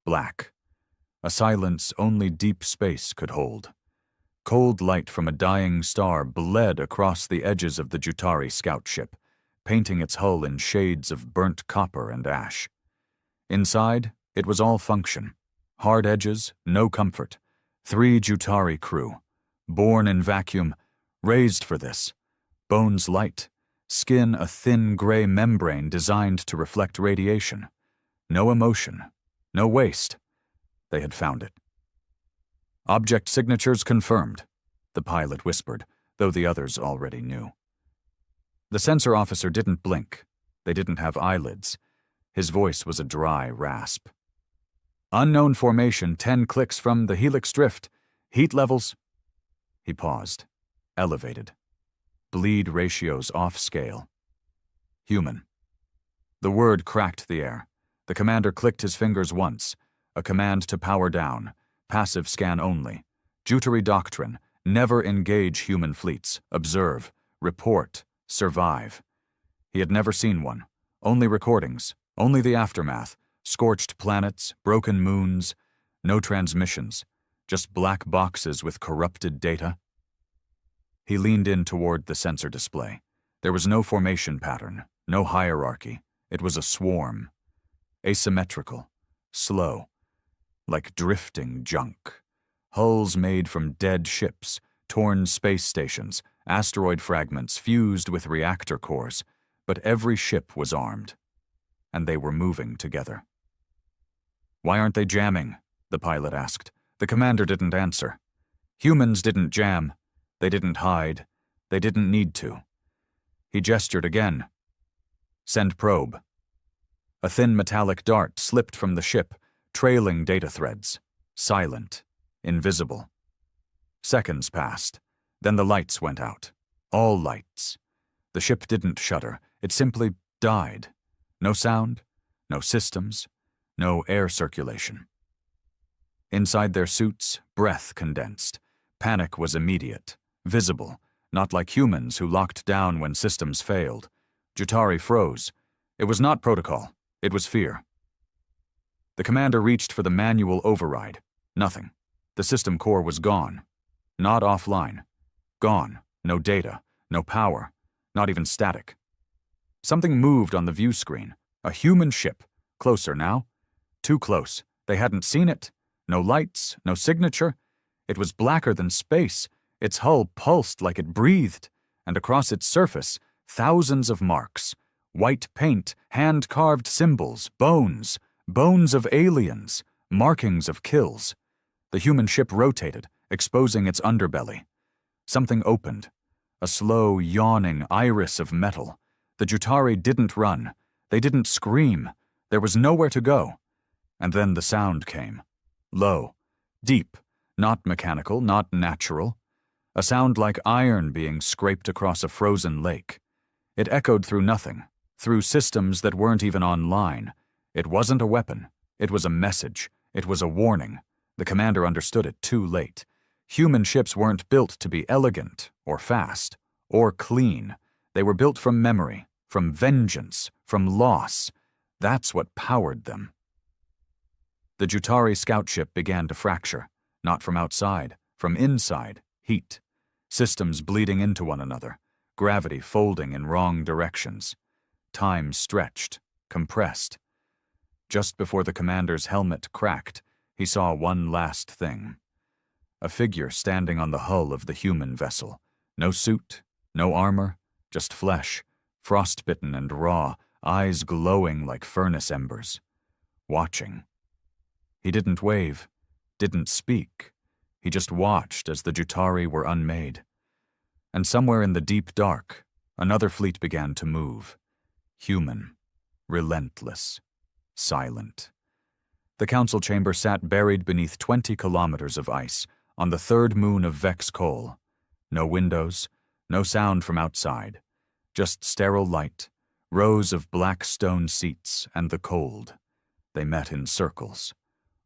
black. A silence only deep space could hold. Cold light from a dying star bled across the edges of the Jutari scout ship, painting its hull in shades of burnt copper and ash. Inside, it was all function. Hard edges, no comfort. 3 Jutari crew, born in vacuum, raised for this. Bones light, skin a thin gray membrane designed to reflect radiation. No emotion, no waste. They had found it. Object signatures confirmed, the pilot whispered, though the others already knew. The sensor officer didn't blink. They didn't have eyelids. His voice was a dry rasp. Unknown formation 10 clicks from the helix drift. Heat levels. He paused. Elevated. Bleed ratios off scale. Human. The word cracked the air. The commander clicked his fingers once. A command to power down. Passive scan only. Jutari doctrine. Never engage human fleets. Observe. Report. Survive. He had never seen one. Only recordings. Only the aftermath. Scorched planets. Broken moons. No transmissions. Just black boxes with corrupted data. He leaned in toward the sensor display. There was no formation pattern. No hierarchy. It was a swarm. Asymmetrical. Slow. Like drifting junk. Hulls made from dead ships, torn space stations, asteroid fragments fused with reactor cores, but every ship was armed. And they were moving together. "Why aren't they jamming?" the pilot asked. The commander didn't answer. Humans didn't jam. They didn't hide. They didn't need to. He gestured again. "Send probe." A thin metallic dart slipped from the ship, trailing data threads. Silent. Invisible. Seconds passed. Then the lights went out. All lights. The ship didn't shudder. It simply died. No sound, no systems, no air circulation. Inside their suits, breath condensed. Panic was immediate, visible, not like humans who locked down when systems failed. Jutari froze. It was not protocol. It was fear. The commander reached for the manual override. Nothing. The system core was gone. Not offline. Gone. No data. No power. Not even static. Something moved on the view screen. A human ship. Closer now. Too close. They hadn't seen it. No lights. No signature. It was blacker than space. Its hull pulsed like it breathed. And across its surface, thousands of marks. White paint, hand-carved symbols, bones. Bones of aliens. Markings of kills. The human ship rotated, exposing its underbelly. Something opened. A slow, yawning iris of metal. The Jutari didn't run. They didn't scream. There was nowhere to go. And then the sound came. Low. Deep. Not mechanical, not natural. A sound like iron being scraped across a frozen lake. It echoed through nothing. Through systems that weren't even online. It wasn't a weapon. It was a message. It was a warning. The commander understood it too late. Human ships weren't built to be elegant, or fast, or clean. They were built from memory, from vengeance, from loss. That's what powered them. The Jutari scout ship began to fracture, not from outside, from inside, heat. Systems bleeding into one another, gravity folding in wrong directions. Time stretched, compressed. Just before the commander's helmet cracked, he saw one last thing. A figure standing on the hull of the human vessel. No suit, no armor, just flesh, frostbitten and raw, eyes glowing like furnace embers. Watching. He didn't wave, didn't speak. He just watched as the Jutari were unmade. And somewhere in the deep dark, another fleet began to move. Human. Relentless. Silent. The council chamber sat buried beneath 20 kilometers of ice, on the third moon of Vex Cole. No windows, no sound from outside. Just sterile light, rows of black stone seats, and the cold. They met in circles.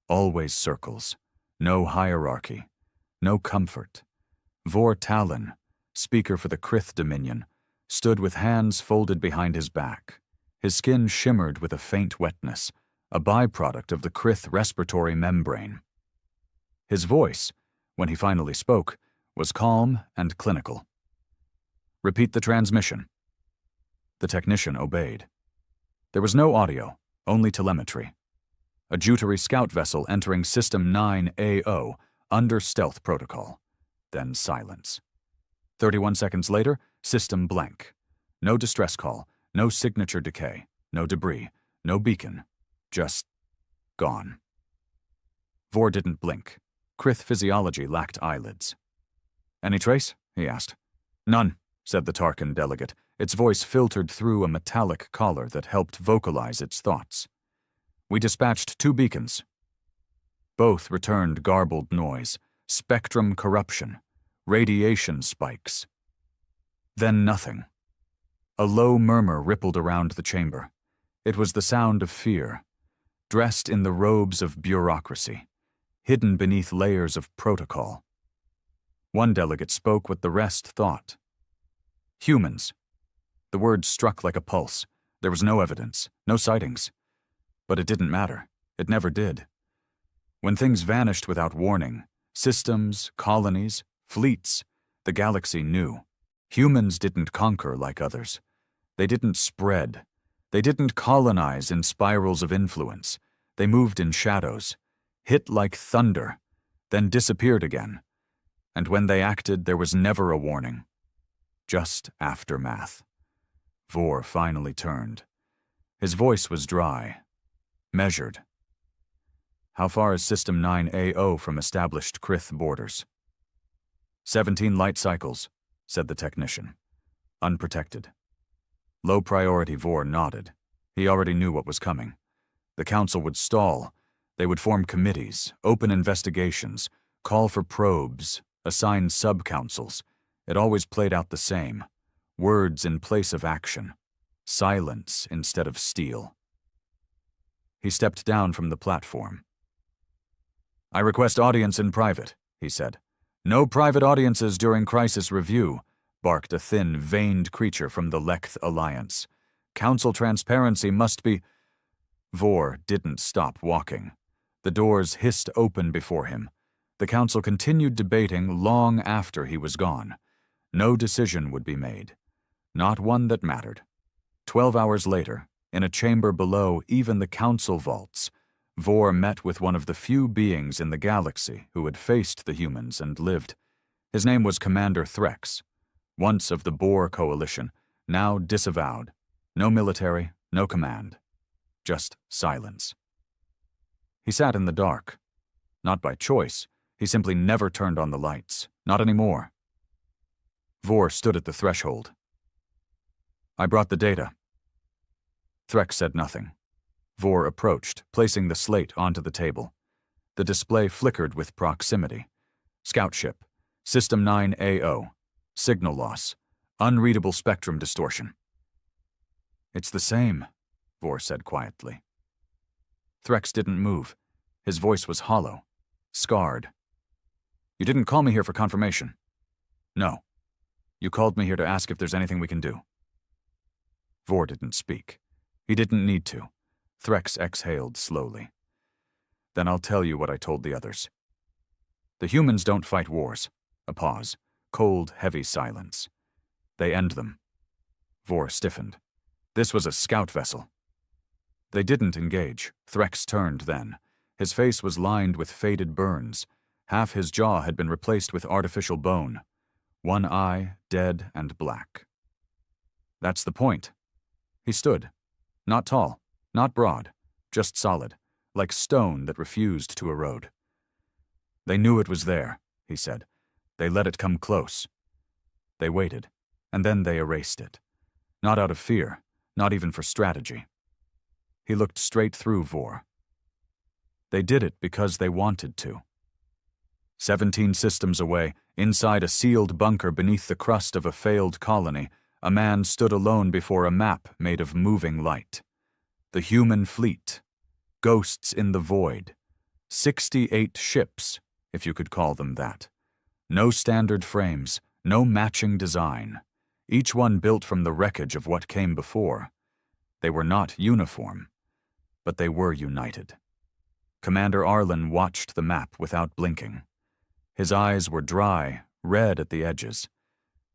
Always circles. No hierarchy. No comfort. Vor Talon, speaker for the Krith Dominion, stood with hands folded behind his back. His skin shimmered with a faint wetness, a byproduct of the Krith respiratory membrane. His voice, when he finally spoke, was calm and clinical. "Repeat the transmission." The technician obeyed. There was no audio, only telemetry. A Jutari scout vessel entering System 9AO under stealth protocol. Then silence. 31 seconds later, system blank. No distress call, no signature decay, no debris, no beacon. Just gone. Vor didn't blink. Krith physiology lacked eyelids. "Any trace?" he asked. "None," said the Tarkin delegate, its voice filtered through a metallic collar that helped vocalize its thoughts. "We dispatched 2 beacons." Both returned garbled noise, spectrum corruption, radiation spikes. Then nothing. A low murmur rippled around the chamber. It was the sound of fear, dressed in the robes of bureaucracy, hidden beneath layers of protocol. One delegate spoke what the rest thought. "Humans." The word struck like a pulse. There was no evidence, no sightings. But it didn't matter. It never did. When things vanished without warning, systems, colonies, fleets, the galaxy knew. Humans didn't conquer like others. They didn't spread. They didn't colonize in spirals of influence. They moved in shadows, hit like thunder, then disappeared again. And when they acted, there was never a warning. Just aftermath. Vor finally turned. His voice was dry, measured. "How far is System 9AO from established Krith borders?" 17 light cycles, said the technician. Unprotected. Low priority. Vor nodded. He already knew what was coming. The council would stall. They would form committees, open investigations, call for probes, assign sub-councils. It always played out the same. Words in place of action. Silence instead of steel. He stepped down from the platform. "I request audience in private," he said. "No private audiences during crisis review," barked a thin, veined creature from the Lekth Alliance. "Council transparency must be—" Vor didn't stop walking. The doors hissed open before him. The council continued debating long after he was gone. No decision would be made. Not one that mattered. 12 hours later, in a chamber below even the council vaults, Vor met with one of the few beings in the galaxy who had faced the humans and lived. His name was Commander Threx, once of the Boer Coalition, now disavowed. No military, no command. Just silence. He sat in the dark. Not by choice, he simply never turned on the lights. Not anymore. Vor stood at the threshold. "I brought the data." Threx said nothing. Vor approached, placing the slate onto the table. The display flickered with proximity. Scout ship, System 9AO, signal loss, unreadable spectrum distortion. "It's the same," Vor said quietly. Threx didn't move. His voice was hollow, scarred. "You didn't call me here for confirmation." "No. You called me here to ask if there's anything we can do." Vor didn't speak. He didn't need to. Threx exhaled slowly. "Then I'll tell you what I told the others. The humans don't fight wars." A pause. Cold, heavy silence. "They end them." Vor stiffened. This was a scout vessel. They didn't engage. Threx turned then. His face was lined with faded burns. Half his jaw had been replaced with artificial bone. One eye, dead and black. "That's the point." He stood. Not tall, not broad, just solid, like stone that refused to erode. "They knew it was there," he said. "They let it come close. They waited, and then they erased it. Not out of fear, not even for strategy." He looked straight through Vor. "They did it because they wanted to." 17 systems away, inside a sealed bunker beneath the crust of a failed colony, a man stood alone before a map made of moving light. The human fleet. Ghosts in the void. 68 ships, if you could call them that. No standard frames, no matching design. Each one built from the wreckage of what came before. They were not uniform. but they were united. Commander Arlen watched the map without blinking. His eyes were dry, red at the edges.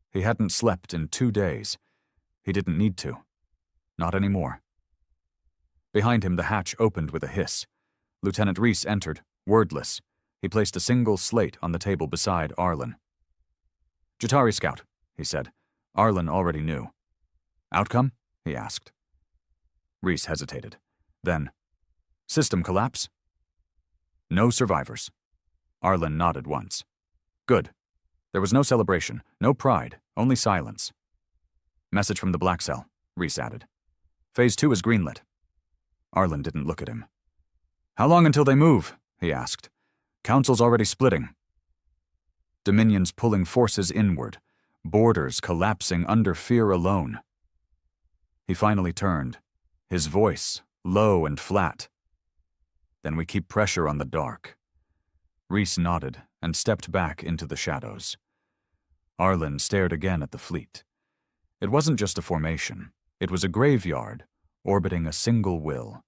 He hadn't slept in 2 days. He didn't need to. Not anymore. Behind him, the hatch opened with a hiss. Lieutenant Reese entered, wordless. He placed a single slate on the table beside Arlen. "Jatari Scout," he said. Arlen already knew. "Outcome?" he asked. Reese hesitated. Then, "System collapse?" "No survivors." Arlen nodded once. "Good." There was no celebration, no pride, only silence. "Message from the Black Cell," Reese added. "Phase 2 is greenlit." Arlen didn't look at him. "How long until they move?" he asked. "Council's already splitting." Dominion's pulling forces inward, borders collapsing under fear alone. He finally turned, his voice low and flat. "Then we keep pressure on the dark." Reese nodded and stepped back into the shadows. Arlen stared again at the fleet. It wasn't just a formation. It was a graveyard, orbiting a single will.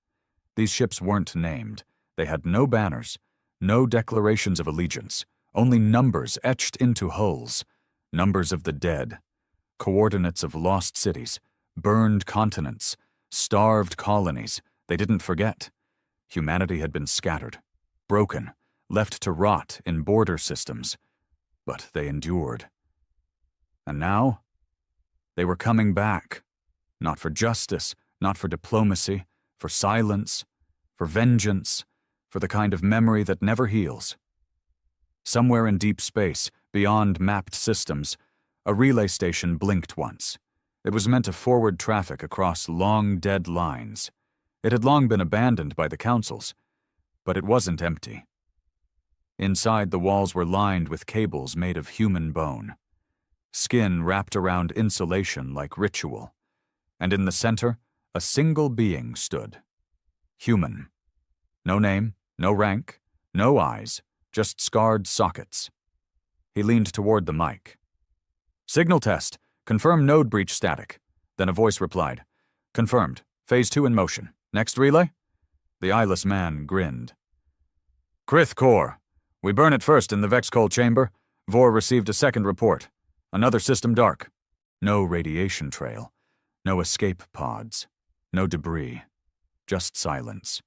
These ships weren't named. They had no banners, no declarations of allegiance, only numbers etched into hulls, numbers of the dead, coordinates of lost cities, burned continents, starved colonies. They didn't forget. Humanity had been scattered, broken, left to rot in border systems. But they endured. And now? They were coming back. Not for justice, not for diplomacy, for silence, for vengeance, for the kind of memory that never heals. Somewhere in deep space, beyond mapped systems, a relay station blinked once. It was meant to forward traffic across long dead lines. It had long been abandoned by the councils, but it wasn't empty. Inside, the walls were lined with cables made of human bone. Skin wrapped around insulation like ritual. And in the center, a single being stood. Human. No name, no rank, no eyes, just scarred sockets. He leaned toward the mic. "Signal test. Confirm node breach static." Then a voice replied, "Confirmed. Phase 2 in motion. Next relay?" The eyeless man grinned. "Krith Core. We burn it first in the Vexcol chamber. Vor received a second report. Another system dark. No radiation trail. No escape pods. No debris. Just silence."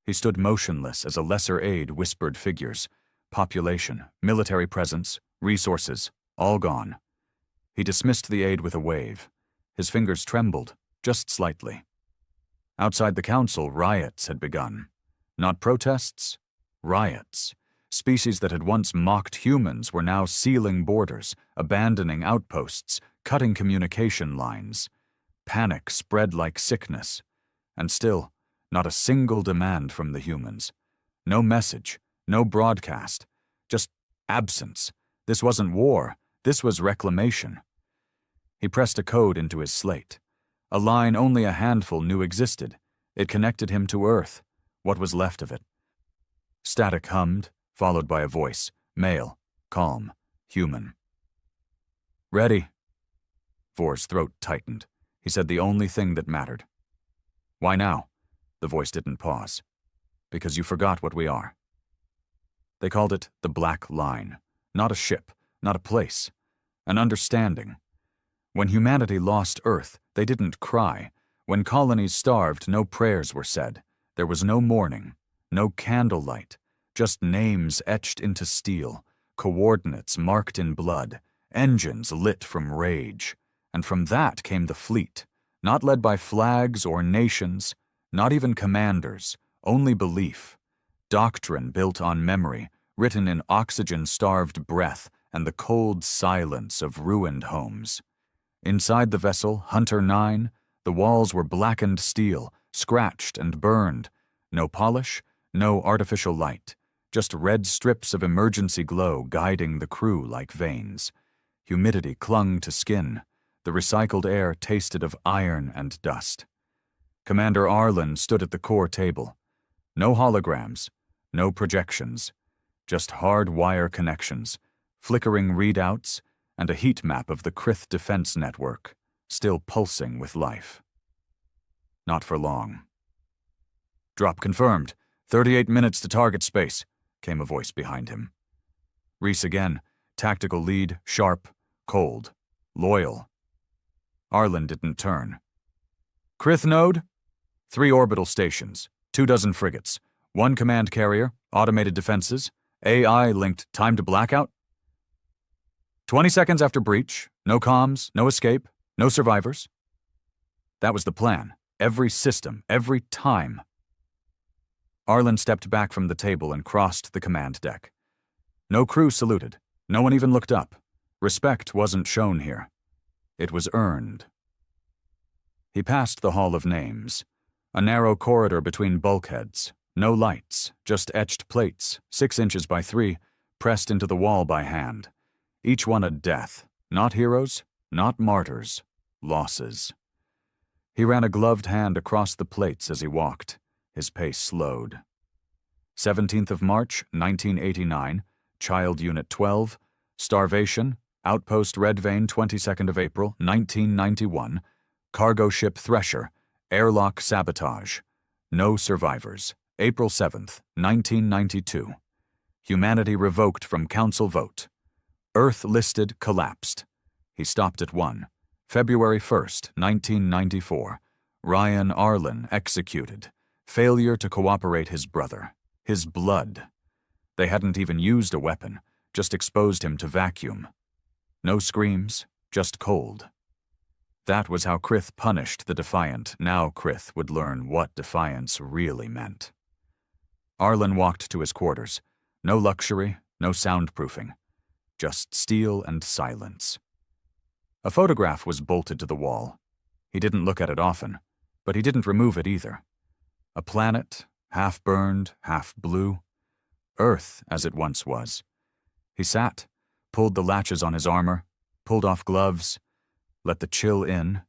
He stood motionless as a lesser aide whispered figures. Population, military presence, resources, all gone. He dismissed the aide with a wave. His fingers trembled, just slightly. Outside the council, riots had begun. Not protests, riots. Species that had once mocked humans were now sealing borders, abandoning outposts, cutting communication lines. Panic spread like sickness. And still, not a single demand from the humans. No message, no broadcast. Just absence. This wasn't war. This was reclamation. He pressed a code into his slate. A line only a handful knew existed. It connected him to Earth, what was left of it. Static hummed, followed by a voice, male, calm, human. "Ready." Vor's throat tightened. He said the only thing that mattered. "Why now?" The voice didn't pause. "Because you forgot what we are." They called it the Black Line. Not a ship, not a place. An understanding. When humanity lost Earth, they didn't cry. When colonies starved, no prayers were said. There was no mourning, no candlelight. Just names etched into steel, coordinates marked in blood, engines lit from rage. And from that came the fleet, not led by flags or nations, not even commanders, only belief. Doctrine built on memory, written in oxygen-starved breath and the cold silence of ruined homes. Inside the vessel, Hunter 9, the walls were blackened steel, scratched and burned. No polish, no artificial light. Just red strips of emergency glow guiding the crew like veins. Humidity clung to skin. The recycled air tasted of iron and dust. Commander Arlen stood at the core table. No holograms, no projections. Just hard wire connections, flickering readouts, and a heat map of the Krith defense network, still pulsing with life. Not for long. Drop confirmed. 38 minutes to target space, came a voice behind him. Reese again. Tactical lead, sharp, cold, loyal. Arlen didn't turn. Krith node? 3 orbital stations, 24 frigates, 1 command carrier, automated defenses, AI-linked time to blackout. 20 seconds after breach, no comms, no escape, no survivors. That was the plan. Every system, every time. Arlen stepped back from the table and crossed the command deck. No crew saluted. No one even looked up. Respect wasn't shown here. It was earned. He passed the Hall of Names. A narrow corridor between bulkheads. No lights, just etched plates, 6 inches by 3, pressed into the wall by hand. Each one a death. Not heroes, not martyrs. Losses. He ran a gloved hand across the plates as he walked. His pace slowed. 17th of March, 1989, Child Unit 12, Starvation, Outpost Red Vein, 22nd of April, 1991, Cargo Ship Thresher, Airlock Sabotage. No survivors. April 7th, 1992. Humanity revoked from Council vote. Earth listed collapsed. He stopped at 1. February 1st, 1994. Ryan Arlen executed. Failure to cooperate his brother. His blood. They hadn't even used a weapon, just exposed him to vacuum. No screams, just cold. That was how Krith punished the Defiant. Now Krith would learn what defiance really meant. Arlen walked to his quarters. No luxury, no soundproofing. Just steel and silence. A photograph was bolted to the wall. He didn't look at it often, but he didn't remove it either. A planet, half burned, half blue. Earth, as it once was. He sat, pulled the latches on his armor, pulled off gloves, let the chill in.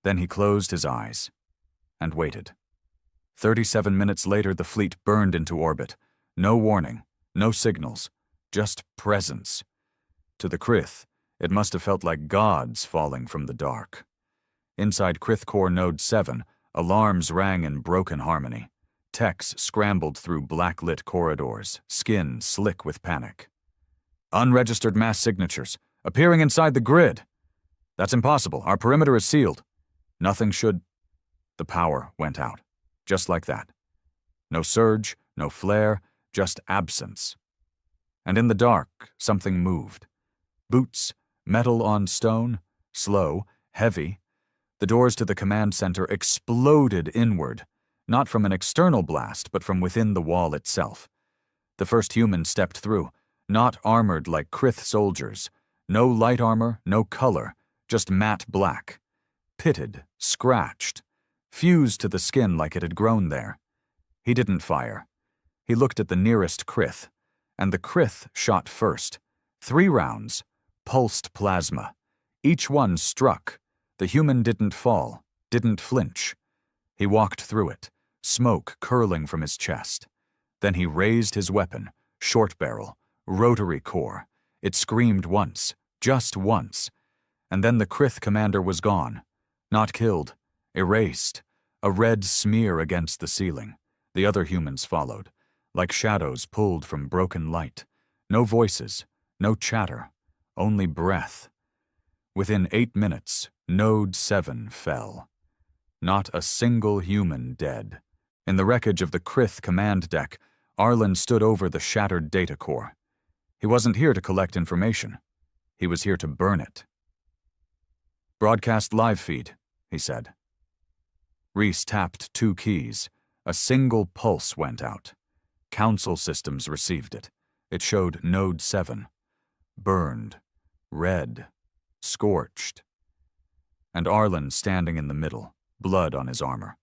Then he closed his eyes and waited. 37 minutes later, the fleet burned into orbit. No warning, no signals, just presence. To the Krith, it must have felt like gods falling from the dark. Inside Krith Core Node 7, alarms rang in broken harmony. Techs scrambled through black-lit corridors, skin slick with panic. Unregistered mass signatures, appearing inside the grid. That's impossible. Our perimeter is sealed. Nothing should... The power went out. Just like that. No surge, no flare, just absence. And in the dark, something moved. Boots, metal on stone, slow, heavy. The doors to the command center exploded inward, not from an external blast, but from within the wall itself. The first human stepped through, not armored like Krith soldiers. No light armor, no color, just matte black. Pitted, scratched, fused to the skin like it had grown there. He didn't fire. He looked at the nearest Krith, and the Krith shot first. 3 rounds, pulsed plasma. Each one struck. The human didn't fall, didn't flinch. He walked through it, smoke curling from his chest. Then he raised his weapon, short barrel, rotary core. It screamed once, just once. And then the Krith commander was gone. Not killed, erased, a red smear against the ceiling. The other humans followed, like shadows pulled from broken light. No voices, no chatter, only breath. Within 8 minutes, Node 7 fell. Not a single human dead. In the wreckage of the Krith command deck, Arlen stood over the shattered data core. He wasn't here to collect information. He was here to burn it. Broadcast live feed, he said. Reese tapped 2 keys. A single pulse went out. Council systems received it. It showed Node 7. Burned. Red. Scorched. And Arlen standing in the middle, blood on his armor.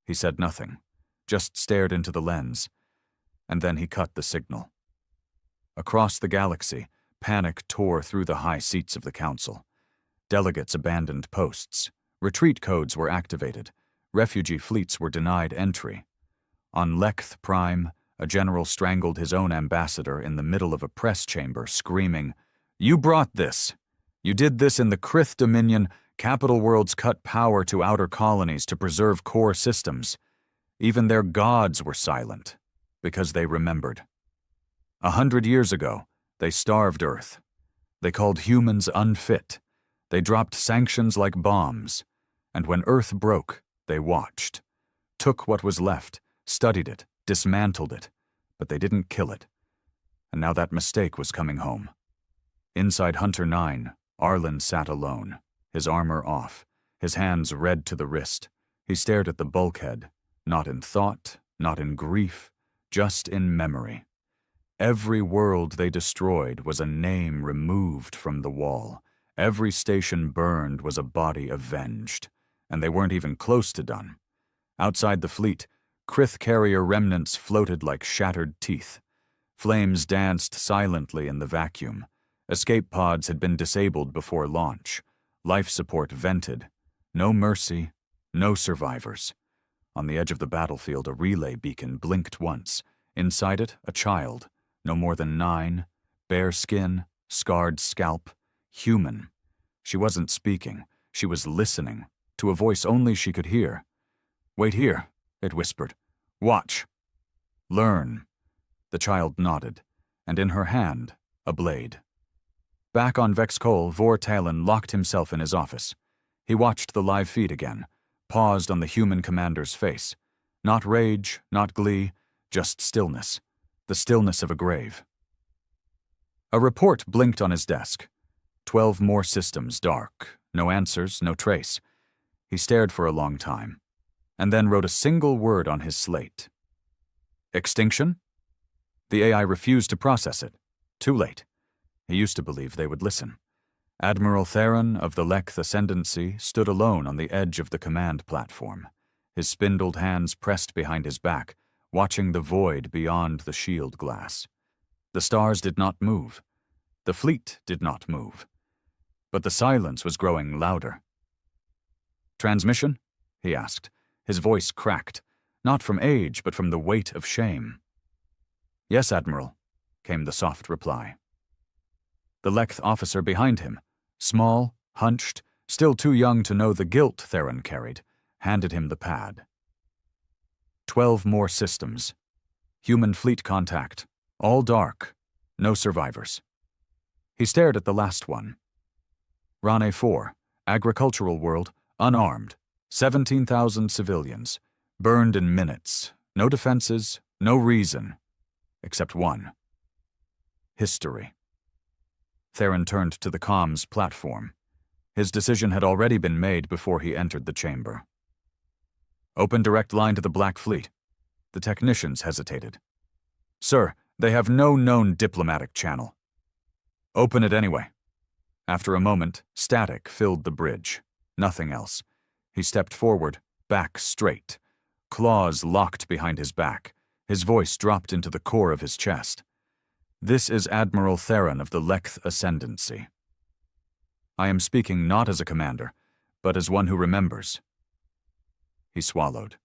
He said nothing, just stared into the lens, and then he cut the signal. Across the galaxy, panic tore through the high seats of the council. Delegates abandoned posts. Retreat codes were activated. Refugee fleets were denied entry. On Lekth Prime, a general strangled his own ambassador in the middle of a press chamber, screaming, "You brought this! You did this in the Krith Dominion. Capital worlds cut power to outer colonies to preserve core systems. Even their gods were silent, because they remembered. 100 years ago, they starved Earth. They called humans unfit. They dropped sanctions like bombs. And when Earth broke, they watched. Took what was left, studied it, dismantled it, but they didn't kill it. And now that mistake was coming home. Inside Hunter 9, Arlen sat alone, his armor off, his hands red to the wrist. He stared at the bulkhead, not in thought, not in grief, just in memory. Every world they destroyed was a name removed from the wall. Every station burned was a body avenged. And they weren't even close to done. Outside the fleet, Krith carrier remnants floated like shattered teeth. Flames danced silently in the vacuum. Escape pods had been disabled before launch. Life support vented. No mercy, no survivors. On the edge of the battlefield, a relay beacon blinked once. Inside it, a child, no more than 9, bare skin, scarred scalp, human. She wasn't speaking. She was listening, to a voice only she could hear. "Wait here," it whispered. "Watch. Learn." The child nodded, and in her hand, a blade. Back on Vexcol, Vor Talon locked himself in his office. He watched the live feed again, paused on the human commander's face. Not rage, not glee, just stillness. The stillness of a grave. A report blinked on his desk. 12 more systems dark. No answers, no trace. He stared for a long time, and then wrote a single word on his slate. Extinction? The AI refused to process it. Too late. He used to believe they would listen. Admiral Theron of the Lekth Ascendancy stood alone on the edge of the command platform, his spindled hands pressed behind his back, watching the void beyond the shield glass. The stars did not move. The fleet did not move. But the silence was growing louder. "Transmission?" he asked. His voice cracked, not from age, but from the weight of shame. "Yes, Admiral," came the soft reply. The Lekth officer behind him, small, hunched, still too young to know the guilt Theron carried, handed him the pad. 12 more systems. Human fleet contact. All dark. No survivors. He stared at the last one. Rane 4, agricultural world, unarmed. 17,000 civilians. Burned in minutes. No defenses, no reason. Except one. History. Theron turned to the comms platform. His decision had already been made before he entered the chamber. "Open direct line to the Black Fleet." The technicians hesitated. "Sir, they have no known diplomatic channel." "Open it anyway." After a moment, static filled the bridge. Nothing else. He stepped forward, back straight. Claws locked behind his back. His voice dropped into the core of his chest. "This is Admiral Theron of the Lekth Ascendancy. I am speaking not as a commander, but as one who remembers." He swallowed.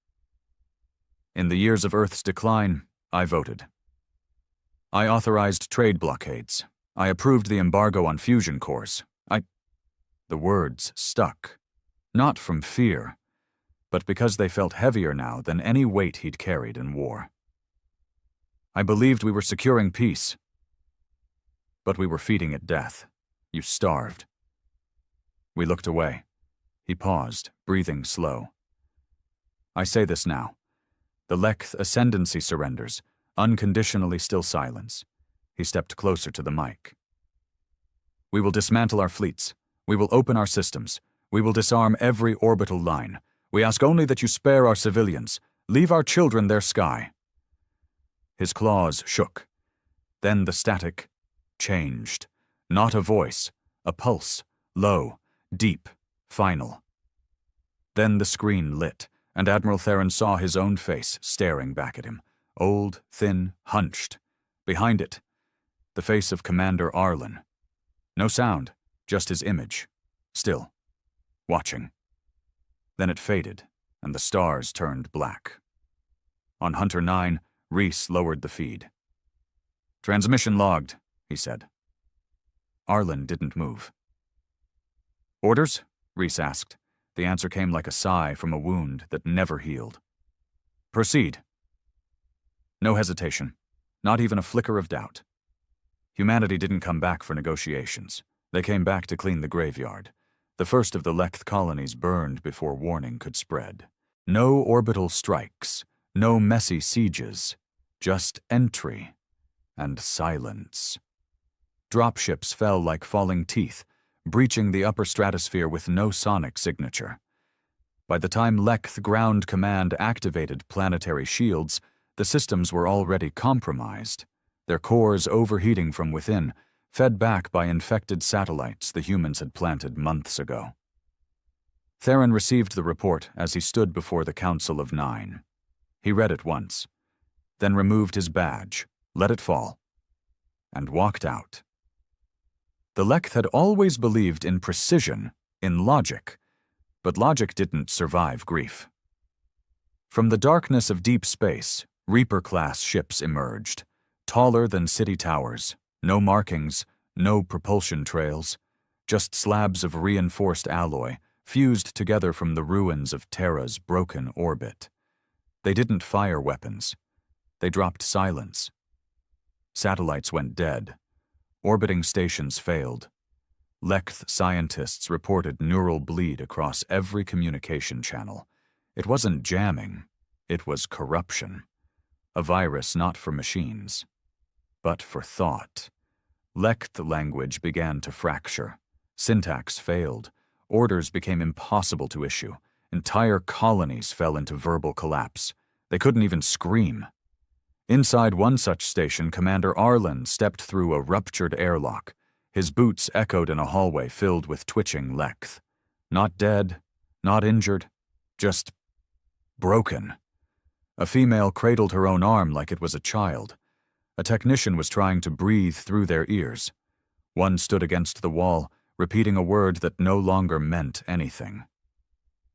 "In the years of Earth's decline, I voted. I authorized trade blockades. I approved the embargo on fusion cores. The words stuck. Not from fear, but because they felt heavier now than any weight he'd carried in war. I believed we were securing peace, but we were feeding it death. You starved." We looked away. He paused, breathing slow. "I say this now. The Lekth Ascendancy surrenders, unconditionally still silence." He stepped closer to the mic. "We will dismantle our fleets. We will open our systems. We will disarm every orbital line. We ask only that you spare our civilians. Leave our children their sky." His claws shook. Then the static changed. Not a voice, a pulse, low, deep, final. Then the screen lit, and Admiral Theron saw his own face staring back at him, old, thin, hunched. Behind it, the face of Commander Arlen. No sound, just his image, still, watching. Then it faded, and the stars turned black. On Hunter 9, Reese lowered the feed. "Transmission logged," he said. Arlen didn't move. "Orders?" Reese asked. The answer came like a sigh from a wound that never healed. Proceed. No hesitation. Not even a flicker of doubt. Humanity didn't come back for negotiations. They came back to clean the graveyard. The first of the Lekth colonies burned before warning could spread. No orbital strikes, no messy sieges, just entry and silence. Dropships fell like falling teeth, breaching the upper stratosphere with no sonic signature. By the time Lekth Ground Command activated planetary shields, the systems were already compromised, their cores overheating from within, fed back by infected satellites the humans had planted months ago. Theron received the report as he stood before the Council of Nine. He read it once, then removed his badge, let it fall, and walked out. The Lekth had always believed in precision, in logic, but logic didn't survive grief. From the darkness of deep space, Reaper-class ships emerged, taller than city towers, no markings, no propulsion trails, just slabs of reinforced alloy fused together from the ruins of Terra's broken orbit. They didn't fire weapons. They dropped silence. Satellites went dead. Orbiting stations failed. Lekth scientists reported neural bleed across every communication channel. It wasn't jamming, it was corruption. A virus not for machines, but for thought. Lekth language began to fracture. Syntax failed. Orders became impossible to issue. Entire colonies fell into verbal collapse. They couldn't even scream. Inside one such station, Commander Arlen stepped through a ruptured airlock. His boots echoed in a hallway filled with twitching Lekth. Not dead, not injured, just broken. A female cradled her own arm like it was a child. A technician was trying to breathe through their ears. One stood against the wall, repeating a word that no longer meant anything.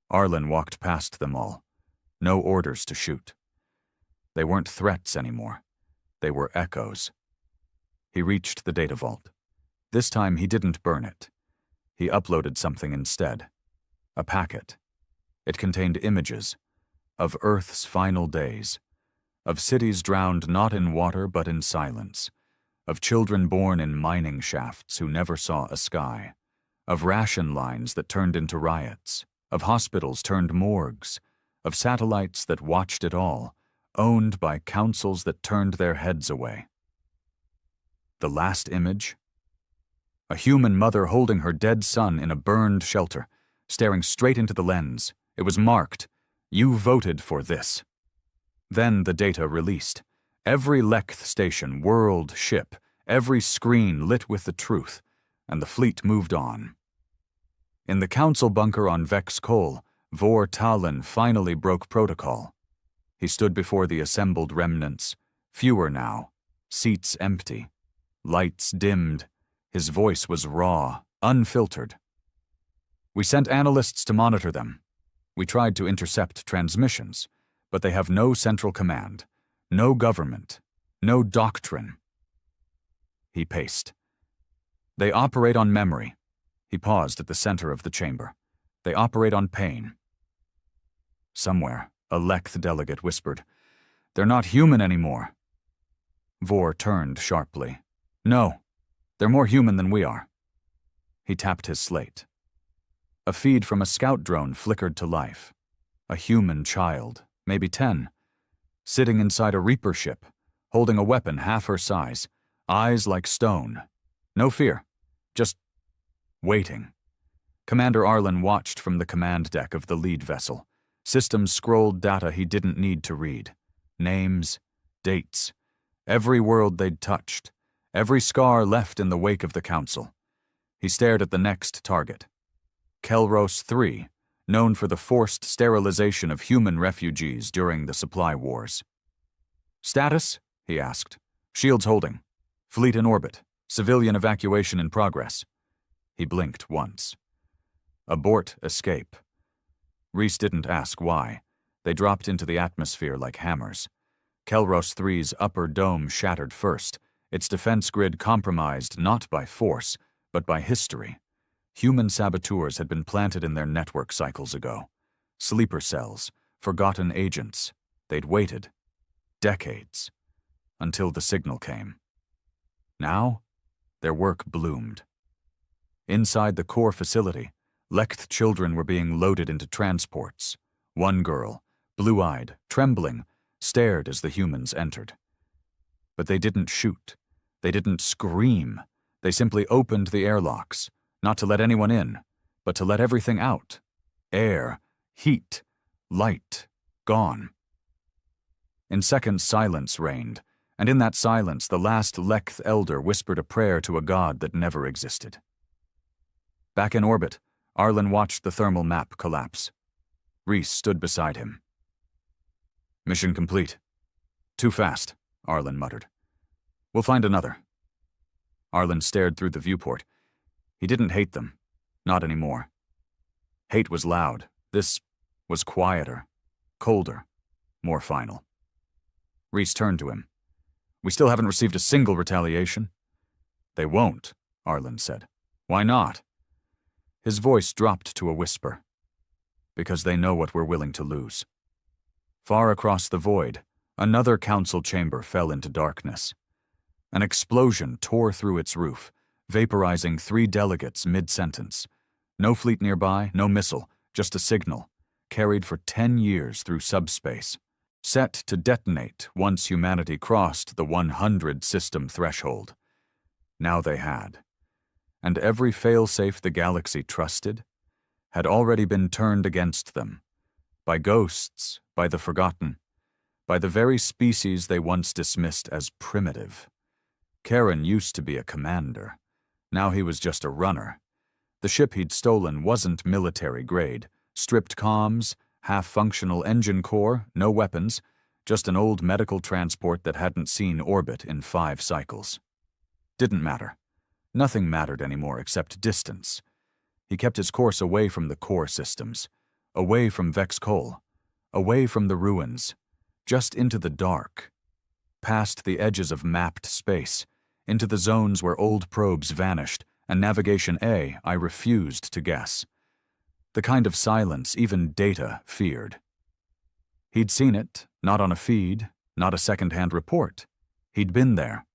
Arlen walked past them all. No orders to shoot. They weren't threats anymore. They were echoes. He reached the data vault. This time he didn't burn it. He uploaded something instead. A packet. It contained images of Earth's final days, of cities drowned not in water but in silence, of children born in mining shafts who never saw a sky, of ration lines that turned into riots, of hospitals turned morgues, of satellites that watched it all, owned by councils that turned their heads away. The last image? A human mother holding her dead son in a burned shelter, staring straight into the lens. It was marked, "You voted for this." Then the data released. Every Lekth station, world, ship, every screen lit with the truth, and the fleet moved on. In the council bunker on Vex Cole, Vor Talon finally broke protocol. He stood before the assembled remnants, fewer now, seats empty, lights dimmed. His voice was raw, unfiltered. "We sent analysts to monitor them. We tried to intercept transmissions, but they have no central command, no government, no doctrine." He paced. "They operate on memory." He paused at the center of the chamber. "They operate on pain." Somewhere, a Lekth delegate whispered, "They're not human anymore." Vor turned sharply. "No, they're more human than we are." He tapped his slate. A feed from a scout drone flickered to life. A human child, maybe 10, sitting inside a Reaper ship, holding a weapon half her size, eyes like stone. No fear, just waiting. Commander Arlen watched from the command deck of the lead vessel. Systems scrolled data he didn't need to read. Names, dates, every world they'd touched, every scar left in the wake of the council. He stared at the next target. Kelros 3, known for the forced sterilization of human refugees during the supply wars. "Status?" he asked. "Shields holding. Fleet in orbit. Civilian evacuation in progress." He blinked once. Abort escape. Reese didn't ask why. They dropped into the atmosphere like hammers. Kelros 3's upper dome shattered first, its defense grid compromised not by force, but by history. Human saboteurs had been planted in their network cycles ago. Sleeper cells, forgotten agents, They'd waited. Decades. Until the signal came. Now, their work bloomed. Inside the core facility, Lekth children were being loaded into transports. One girl, blue-eyed, trembling, stared as the humans entered. But they didn't shoot. They didn't scream. They simply opened the airlocks, not to let anyone in, but to let everything out. Air, heat, light, gone. In seconds, silence reigned, and in that silence, the last Lekth elder whispered a prayer to a god that never existed. Back in orbit, Arlen watched the thermal map collapse. Reese stood beside him. "Mission complete." "Too fast," Arlen muttered. "We'll find another." Arlen stared through the viewport. He didn't hate them. Not anymore. Hate was loud. This was quieter, colder, more final. Reese turned to him. "We still haven't received a single retaliation." "They won't," Arlen said. "Why not?" His voice dropped to a whisper. "Because they know what we're willing to lose." Far across the void, another council chamber fell into darkness. An explosion tore through its roof, vaporizing 3 delegates mid-sentence. No fleet nearby, no missile, just a signal, carried for 10 years through subspace, set to detonate once humanity crossed the 100-system threshold. Now they had. And every failsafe the galaxy trusted had already been turned against them, by ghosts, by the forgotten, by the very species they once dismissed as primitive. Karen used to be a commander. Now he was just a runner. The ship he'd stolen wasn't military grade. Stripped comms, half-functional engine core, no weapons, just an old medical transport that hadn't seen orbit in 5 cycles. Didn't matter. Nothing mattered anymore except distance. He kept his course away from the core systems, away from Vex Cole, away from the ruins, just into the dark, past the edges of mapped space, into the zones where old probes vanished and Navigation A I refused to guess. The kind of silence even Data feared. He'd seen it, not on a feed, not a second-hand report. He'd been there.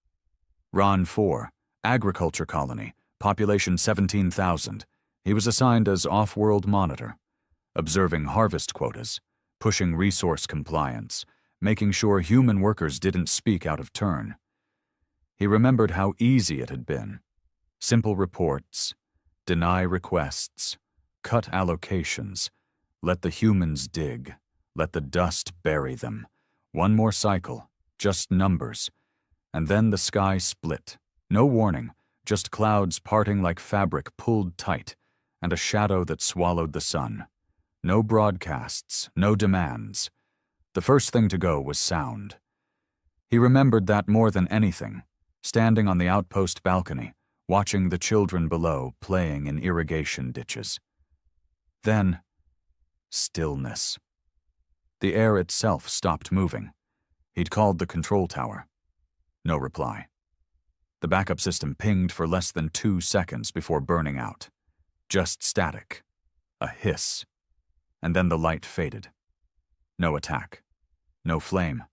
Ron 4, agriculture colony, population 17,000. He was assigned as off-world monitor, observing harvest quotas, pushing resource compliance, making sure human workers didn't speak out of turn. He remembered how easy it had been. Simple reports, deny requests, cut allocations, let the humans dig, let the dust bury them. One more cycle, just numbers. And then the sky split. No warning, just clouds parting like fabric pulled tight, and a shadow that swallowed the sun. No broadcasts, no demands. The first thing to go was sound. He remembered that more than anything, standing on the outpost balcony, watching the children below playing in irrigation ditches. Then, stillness. The air itself stopped moving. He'd called the control tower. No reply. The backup system pinged for less than 2 seconds before burning out. Just static. A hiss. And then the light faded. No attack. No flame.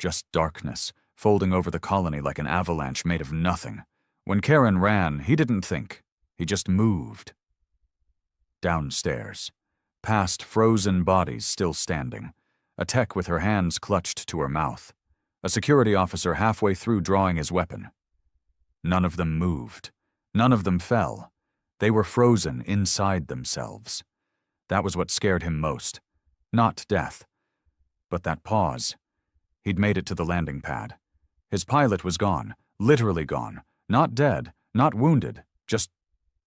Just darkness, folding over the colony like an avalanche made of nothing. When Karen ran, he didn't think. He just moved. Downstairs. Past frozen bodies still standing. A tech with her hands clutched to her mouth. A security officer halfway through drawing his weapon. None of them moved. None of them fell. They were frozen inside themselves. That was what scared him most. Not death. But that pause. He'd made it to the landing pad. His pilot was gone. Literally gone. Not dead. Not wounded. Just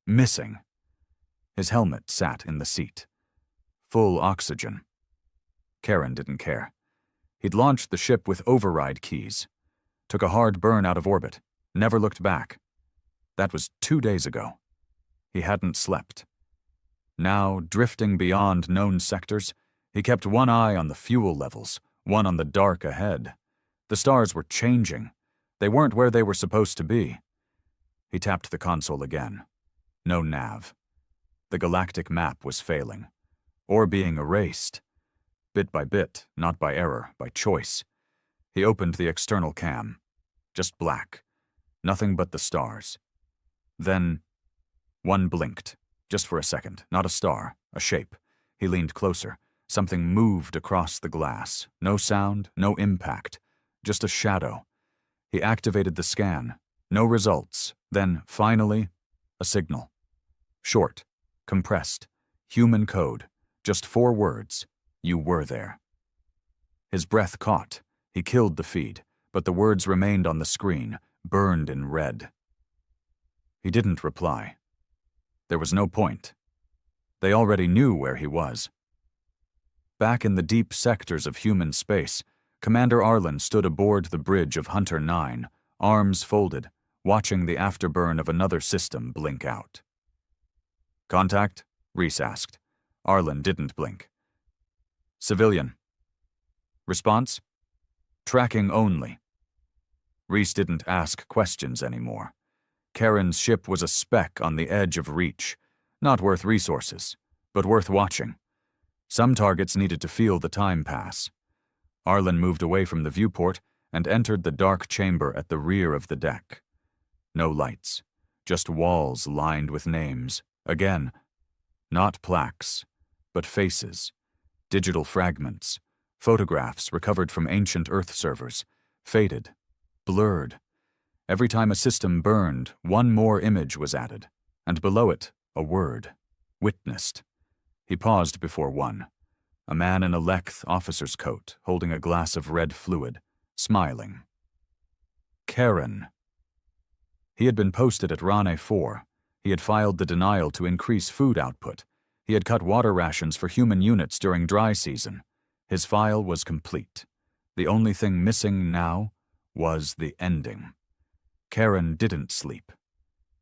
missing. His helmet sat in the seat. Full oxygen. Karen didn't care. He'd launched the ship with override keys. Took a hard burn out of orbit. Never looked back. That was 2 days ago. He hadn't slept. Now, drifting beyond known sectors, he kept one eye on the fuel levels, one on the dark ahead. The stars were changing. They weren't where they were supposed to be. He tapped the console again. No nav. The galactic map was failing. Or being erased. Bit by bit, not by error, by choice. He opened the external cam. Just black. Nothing but the stars. Then, one blinked. Just for a second. Not a star. A shape. He leaned closer. Something moved across the glass. No sound, no impact. Just a shadow. He activated the scan. No results. Then, finally, a signal. Short. Compressed. Human code. Just 4 words. You were there. His breath caught. He killed the feed, but the words remained on the screen, burned in red. He didn't reply. There was no point. They already knew where he was. Back in the deep sectors of human space, Commander Arlen stood aboard the bridge of Hunter 9, arms folded, watching the afterburn of another system blink out. "Contact?" Reese asked. Arlen didn't blink. "Civilian." "Response?" "Tracking only." Reese didn't ask questions anymore. Karen's ship was a speck on the edge of reach, not worth resources, but worth watching. Some targets needed to feel the time pass. Arlen moved away from the viewport and entered the dark chamber at the rear of the deck. No lights, just walls lined with names. Again, not plaques, but faces, digital fragments, photographs recovered from ancient Earth servers, faded, blurred. Every time a system burned, one more image was added, and below it, a word, witnessed. He paused before one. A man in a Lekth officer's coat, holding a glass of red fluid, smiling. Karen. He had been posted at Rane 4. He had filed the denial to increase food output. He had cut water rations for human units during dry season. His file was complete. The only thing missing now was the ending. Karen didn't sleep.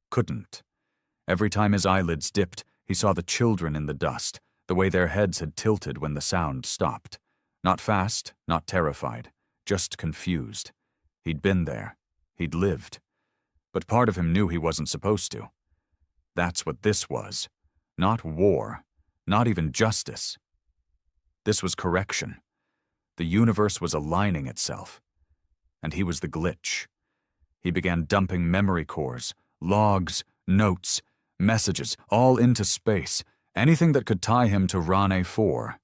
Couldn't. Every time his eyelids dipped, he saw the children in the dust, the way their heads had tilted when the sound stopped. Not fast, not terrified, just confused. He'd been there. He'd lived. But part of him knew he wasn't supposed to. That's what this was. Not war. Not even justice. This was correction. The universe was aligning itself. And he was the glitch. He began dumping memory cores, logs, notes, messages, all into space. Anything that could tie him to Rane 4.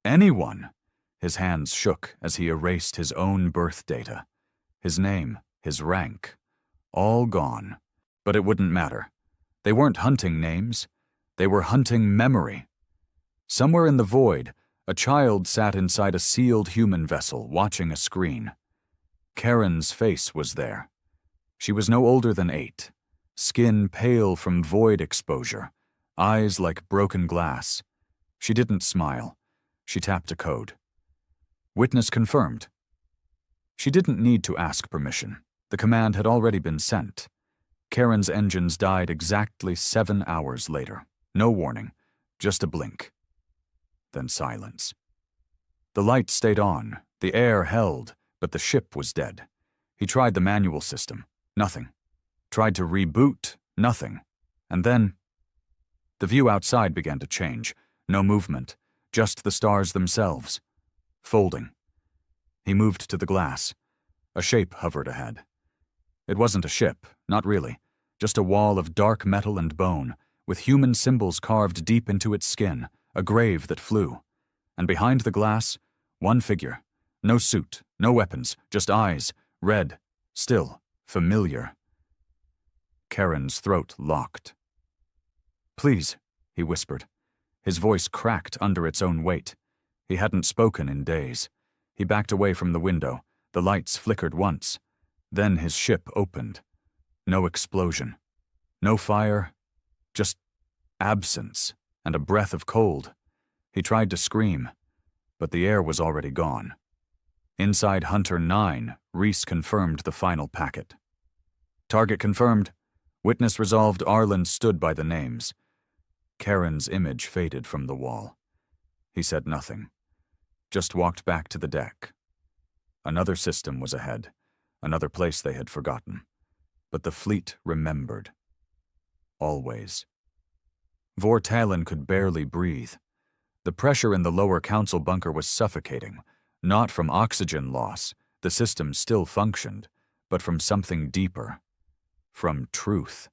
Anyone! His hands shook as he erased his own birth data. His name, his rank. All gone. But it wouldn't matter. They weren't hunting names. They were hunting memory. Somewhere in the void, a child sat inside a sealed human vessel, watching a screen. Karen's face was there. She was no older than 8. Skin pale from void exposure. Eyes like broken glass. She didn't smile. She tapped a code. Witness confirmed. She didn't need to ask permission. The command had already been sent. Karen's engines died exactly 7 hours later. No warning, just a blink. Then silence. The light stayed on, the air held, but the ship was dead. He tried the manual system. Nothing. Tried to reboot. Nothing. And then the view outside began to change. No movement, just the stars themselves. Folding. He moved to the glass. A shape hovered ahead. It wasn't a ship, not really. Just a wall of dark metal and bone, with human symbols carved deep into its skin, a grave that flew. And behind the glass, one figure. No suit, no weapons, just eyes, red, still, familiar. Karen's throat locked. "Please," he whispered. His voice cracked under its own weight. He hadn't spoken in days. He backed away from the window. The lights flickered once. Then his ship opened. No explosion. No fire. Just absence and a breath of cold. He tried to scream, but the air was already gone. Inside Hunter 9, Reese confirmed the final packet. "Target confirmed. Witness resolved." Arlen stood by the names. Karen's image faded from the wall. He said nothing. Just walked back to the deck. Another system was ahead. Another place they had forgotten. But the fleet remembered. Always. Vortalin could barely breathe. The pressure in the lower council bunker was suffocating, not from oxygen loss, the system still functioned, but from something deeper. From truth.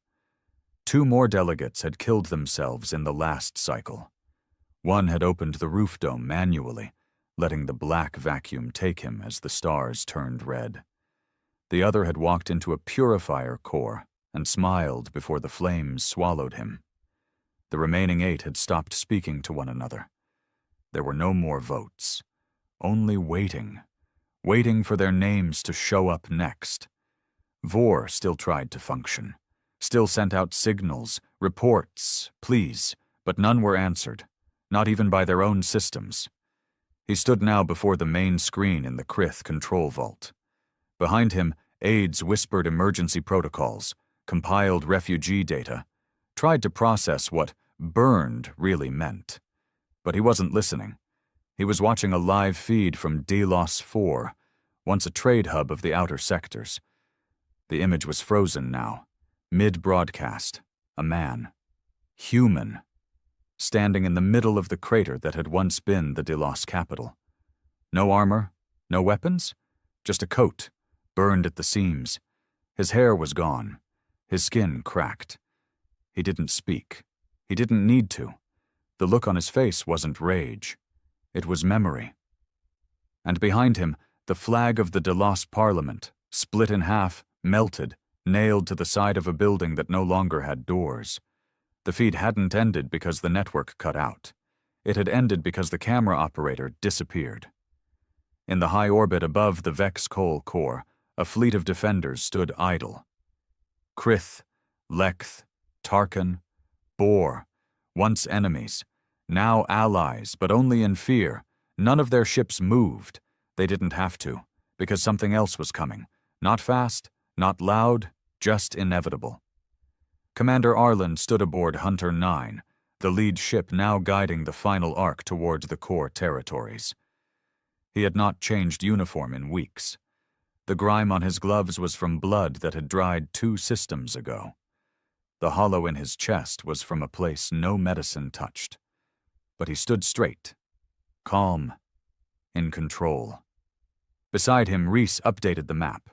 2 more delegates had killed themselves in the last cycle. One had opened the roof dome manually, letting the black vacuum take him as the stars turned red. The other had walked into a purifier core and smiled before the flames swallowed him. The remaining 8 had stopped speaking to one another. There were no more votes. Only waiting. Waiting for their names to show up next. Vor still tried to function. Still sent out signals, reports, pleas, but none were answered. Not even by their own systems. He stood now before the main screen in the Krith control vault. Behind him, aides whispered emergency protocols, compiled refugee data, tried to process what burned really meant. But he wasn't listening. He was watching a live feed from Delos 4, once a trade hub of the outer sectors. The image was frozen now, mid-broadcast. A man. Human. Standing in the middle of the crater that had once been the Delos capital. No armor, no weapons, just a coat, burned at the seams. His hair was gone, his skin cracked. He didn't speak. He didn't need to. The look on his face wasn't rage. It was memory. And behind him, the flag of the Delos Parliament, split in half, melted, nailed to the side of a building that no longer had doors. The feed hadn't ended because the network cut out. It had ended because the camera operator disappeared. In the high orbit above the Vex Coal core, a fleet of defenders stood idle. Krith, Lekth, Tarkin, Bor, once enemies, now allies, but only in fear. None of their ships moved. They didn't have to, because something else was coming. Not fast, not loud, just inevitable. Commander Arlen stood aboard Hunter 9, the lead ship now guiding the final arc towards the core territories. He had not changed uniform in weeks. The grime on his gloves was from blood that had dried 2 systems ago. The hollow in his chest was from a place no medicine touched. But he stood straight, calm, in control. Beside him, Reese updated the map.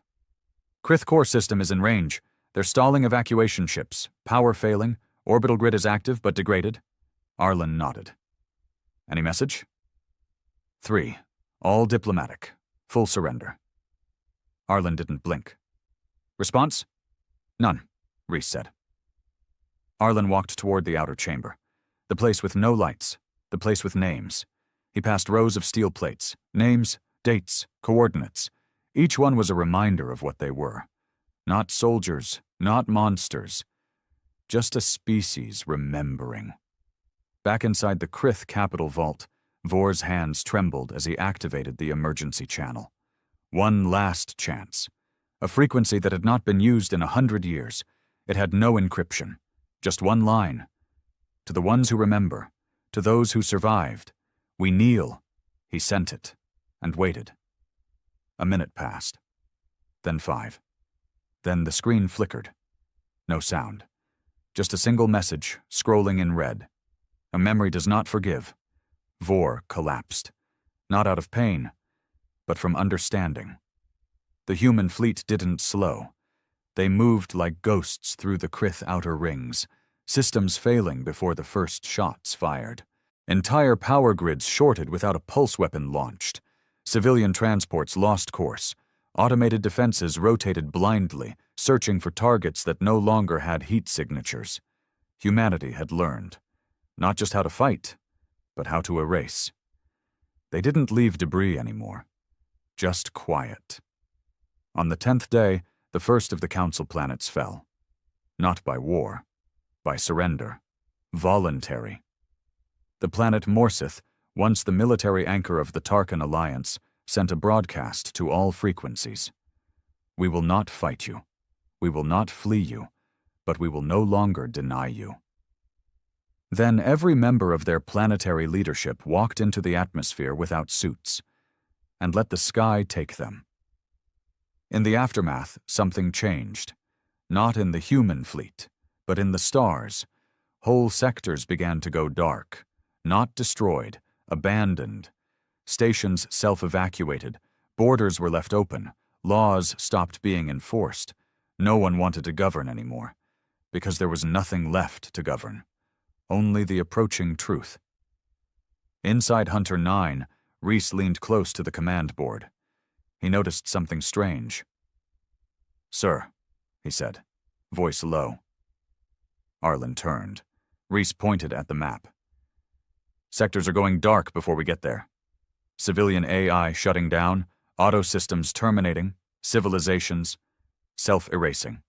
Krith core system is in range. They're stalling evacuation ships, power failing, orbital grid is active but degraded. Arlen nodded. Any message? 3. All diplomatic. Full surrender. Arlen didn't blink. Response? None, Reese said. Arlen walked toward the outer chamber. The place with no lights. The place with names. He passed rows of steel plates. Names, dates, coordinates. Each one was a reminder of what they were. Not soldiers, not monsters. Just a species remembering. Back inside the Krith capital vault, Vor's hands trembled as he activated the emergency channel. One last chance. A frequency that had not been used in 100 years. It had no encryption. Just one line. To the ones who remember, to those who survived, we kneel. He sent it, and waited. A minute passed. Then 5. Then the screen flickered. No sound. Just a single message, scrolling in red. A memory does not forgive. Vor collapsed. Not out of pain, but from understanding. The human fleet didn't slow. They moved like ghosts through the Krith outer rings, systems failing before the first shots fired. Entire power grids shorted without a pulse weapon launched. Civilian transports lost course. Automated defenses rotated blindly, searching for targets that no longer had heat signatures. Humanity had learned. Not just how to fight, but how to erase. They didn't leave debris anymore. Just quiet. On the 10th day, the first of the Council planets fell. Not by war, by surrender. Voluntary. The planet Morsith, once the military anchor of the Tarkin Alliance, sent a broadcast to all frequencies. We will not fight you. We will not flee you, but we will no longer deny you. Then every member of their planetary leadership walked into the atmosphere without suits, and let the sky take them. In the aftermath, something changed. Not in the human fleet, but in the stars. Whole sectors began to go dark, not destroyed, abandoned. Stations self-evacuated. Borders were left open. Laws stopped being enforced. No one wanted to govern anymore, because there was nothing left to govern. Only the approaching truth. Inside Hunter 9, Reese leaned close to the command board. He noticed something strange. "Sir," he said, voice low. Arlen turned. Reese pointed at the map. "Sectors are going dark before we get there. Civilian AI shutting down, auto systems terminating, civilizations self-erasing."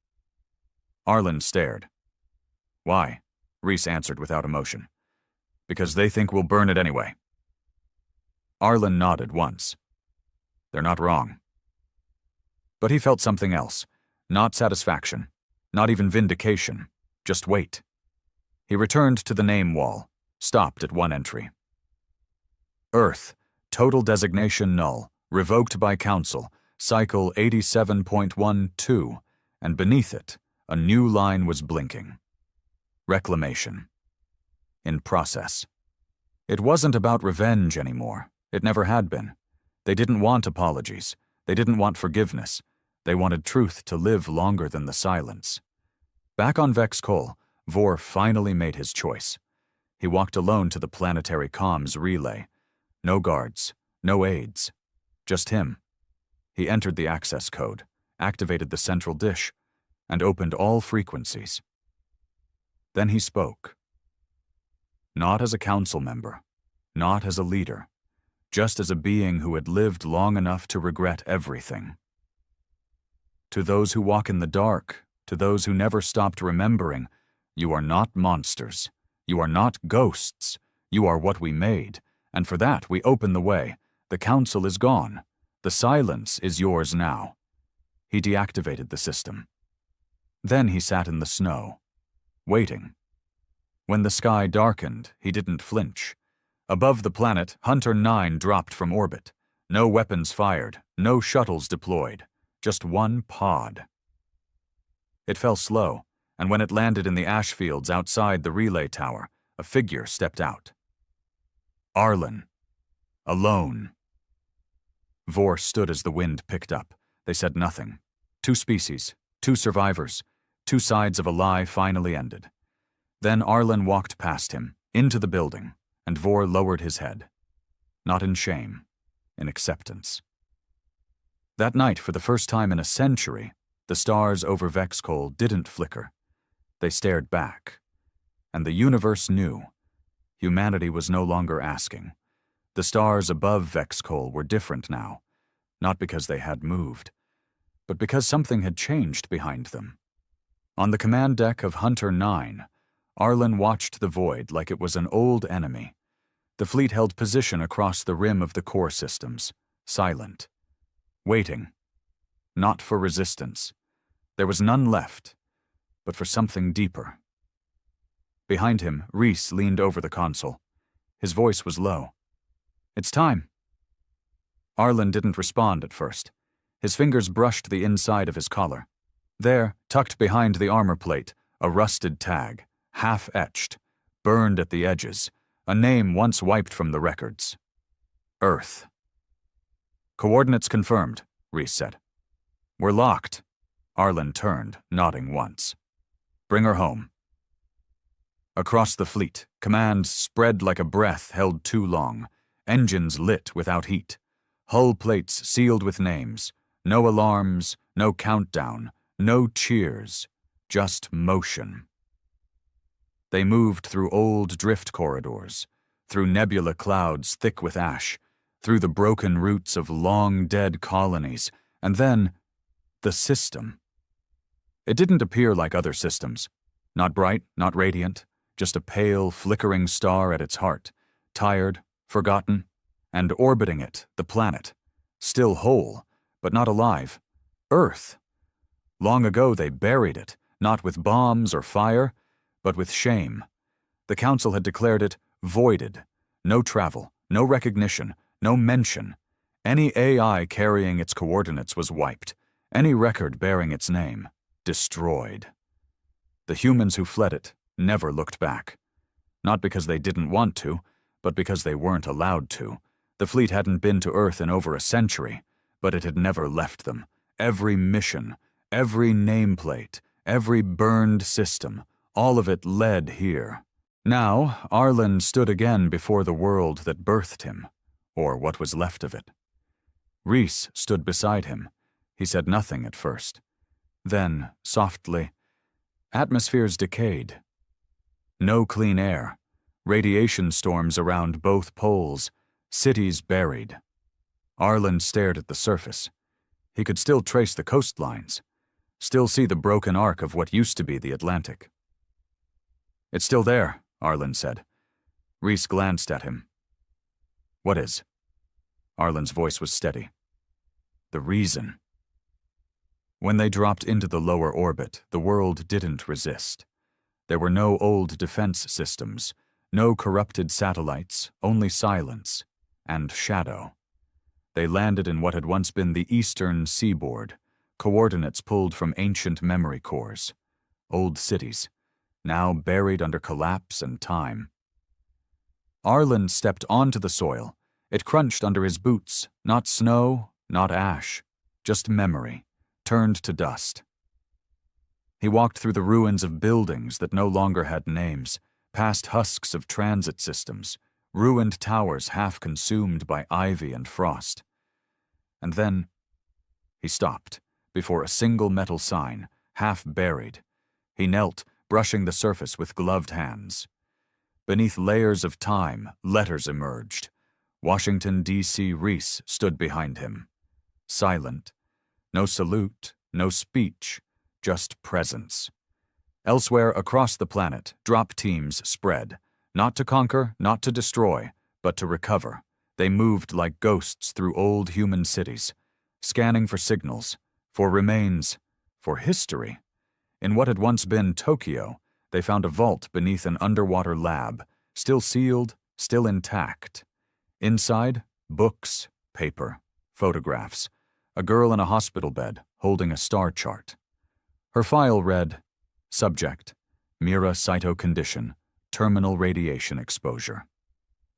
Arlen stared. "Why?" Reese answered without emotion. "Because they think we'll burn it anyway." Arlen nodded once. They're not wrong. But he felt something else. Not satisfaction. Not even vindication. Just wait. He returned to the name wall, stopped at one entry. Earth, total designation null, revoked by Council, cycle 87.12, and beneath it, a new line was blinking. Reclamation. In process. It wasn't about revenge anymore. It never had been. They didn't want apologies. They didn't want forgiveness. They wanted truth to live longer than the silence. Back on Vex Cole, Vor finally made his choice. He walked alone to the planetary comms relay. No guards, no aides. Just him. He entered the access code, activated the central dish, and opened all frequencies. Then he spoke. Not as a council member, not as a leader, just as a being who had lived long enough to regret everything. To those who walk in the dark, to those who never stopped remembering, you are not monsters. You are not ghosts. You are what we made, and for that we open the way. The council is gone. The silence is yours now. He deactivated the system. Then he sat in the snow, waiting. When the sky darkened, he didn't flinch. Above the planet, Hunter 9 dropped from orbit. No weapons fired, no shuttles deployed, just one pod. It fell slow, and when it landed in the ash fields outside the relay tower, a figure stepped out. Arlen. Alone. Vor stood as the wind picked up. They said nothing. Two species, two survivors, two sides of a lie finally ended. Then Arlen walked past him, into the building, and Vor lowered his head. Not in shame, in acceptance. That night, for the first time in a century, the stars over Vex Cole didn't flicker. They stared back. And the universe knew. Humanity was no longer asking. The stars above Vex Cole were different now, not because they had moved, but because something had changed behind them. On the command deck of Hunter 9, Arlen watched the void like it was an old enemy. The fleet held position across the rim of the core systems, silent, waiting, not for resistance. There was none left, but for something deeper. Behind him, Reese leaned over the console. His voice was low. "It's time." Arlen didn't respond at first. His fingers brushed the inside of his collar. There, tucked behind the armor plate, a rusted tag, half-etched, burned at the edges, a name once wiped from the records. Earth. "Coordinates confirmed," Reese said. "We're locked." Arlen turned, nodding once. "Bring her home." Across the fleet, commands spread like a breath held too long, engines lit without heat, hull plates sealed with names, no alarms, no countdown, no cheers, just motion. They moved through old drift corridors, through nebula clouds thick with ash, through the broken roots of long-dead colonies, and then the system. It didn't appear like other systems. Not bright, not radiant, just a pale, flickering star at its heart, tired, forgotten, and orbiting it, the planet, still whole, but not alive. Earth. Long ago they buried it, not with bombs or fire, but with shame. The Council had declared it voided. No travel, no recognition, no mention. Any AI carrying its coordinates was wiped. Any record bearing its name, destroyed. The humans who fled it never looked back. Not because they didn't want to, but because they weren't allowed to. The fleet hadn't been to Earth in over a century, but it had never left them. Every mission, every nameplate, every burned system, all of it led here. Now, Arlen stood again before the world that birthed him, or what was left of it. Rhys stood beside him. He said nothing at first. Then, softly, atmospheres decayed. No clean air. Radiation storms around both poles. Cities buried. Arlen stared at the surface. He could still trace the coastlines, still see the broken arc of what used to be the Atlantic. "It's still there," Arlen said. Rhys glanced at him. "What is?" Arlen's voice was steady. "The reason." When they dropped into the lower orbit, the world didn't resist. There were no old defense systems, no corrupted satellites, only silence and shadow. They landed in what had once been the eastern seaboard, coordinates pulled from ancient memory cores. Old cities, now buried under collapse and time. Arlen stepped onto the soil. It crunched under his boots, not snow, not ash, just memory, turned to dust. He walked through the ruins of buildings that no longer had names, past husks of transit systems, ruined towers half consumed by ivy and frost. And then he stopped before a single metal sign, half buried. He knelt, brushing the surface with gloved hands. Beneath layers of time, letters emerged. Washington, D.C. Rhys stood behind him. Silent. No salute, no speech, just presence. Elsewhere across the planet, drop teams spread. Not to conquer, not to destroy, but to recover. They moved like ghosts through old human cities, scanning for signals, for remains, for history. In what had once been Tokyo, they found a vault beneath an underwater lab, still sealed, still intact. Inside, books, paper, photographs, a girl in a hospital bed holding a star chart. Her file read, Subject, Mira Cyto Condition, Terminal Radiation Exposure.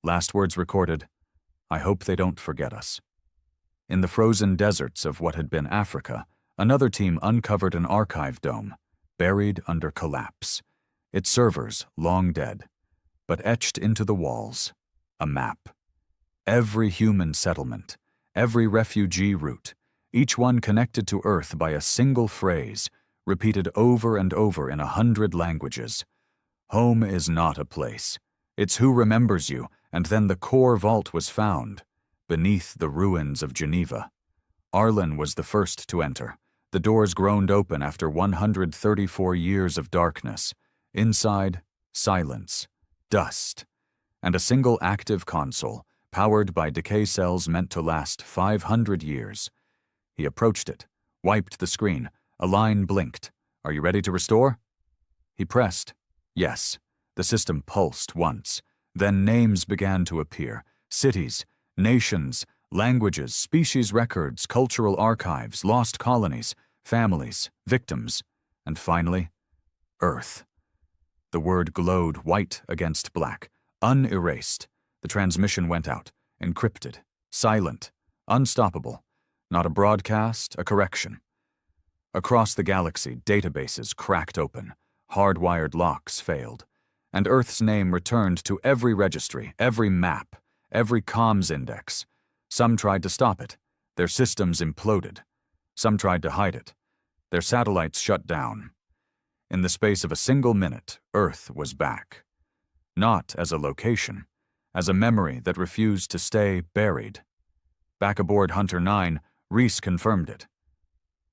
Last words recorded, I hope they don't forget us. In the frozen deserts of what had been Africa, another team uncovered an archive dome, buried under collapse. Its servers long dead, but etched into the walls, a map. Every human settlement, every refugee route, each one connected to Earth by a single phrase, repeated over and over in 100 languages. Home is not a place. It's who remembers you, and then the core vault was found, beneath the ruins of Geneva. Arlen was the first to enter. The doors groaned open after 134 years of darkness. Inside, silence, dust, and a single active console, powered by decay cells meant to last 500 years. He approached it, wiped the screen. A line blinked. Are you ready to restore? He pressed. Yes. The system pulsed once. Then names began to appear. Cities, nations, languages, species records, cultural archives, lost colonies, families, victims, and finally, Earth. The word glowed white against black, unerased. The transmission went out, encrypted, silent, unstoppable. Not a broadcast, a correction. Across the galaxy, databases cracked open, hardwired locks failed, and Earth's name returned to every registry, every map, every comms index. Some tried to stop it. Their systems imploded. Some tried to hide it. Their satellites shut down. In the space of a single minute, Earth was back. Not as a location, as a memory that refused to stay buried. Back aboard Hunter 9, Rhys confirmed it.